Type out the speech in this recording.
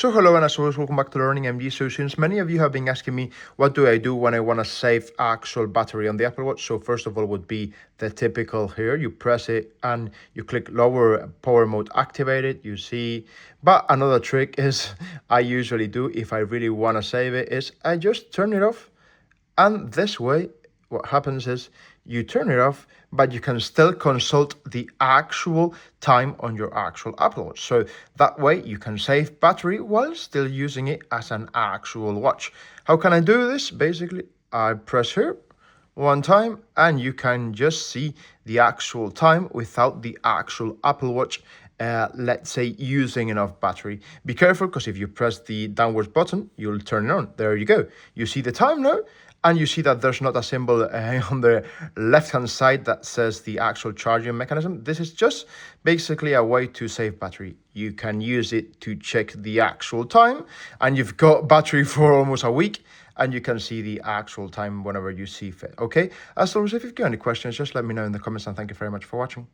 So hello and as always, welcome back to Learning MG. So since many of you have been asking me, what do I do when I want to save actual battery on the Apple Watch? So first of all would be the typical here. You press it and you click lower power mode activated, you see. But another trick is I usually do if I really want to save it is I just turn it off. And this way, what happens is you turn it off, but you can still consult the actual time on your actual Apple Watch. So that way you can save battery while still using it as an actual watch. How can I do this? Basically, I press here one time and you can just see the actual time without the actual Apple Watch let's say using enough battery. Be careful, because if you press the downwards button, you'll turn it on. There you go. You see the time now, and you see that there's not a symbol on the left-hand side that says the actual charging mechanism. This is just basically a way to save battery. You can use it to check the actual time, and you've got battery for almost a week, and you can see the actual time whenever you see fit. Okay, as always, if you've got any questions, just let me know in the comments, and thank you very much for watching.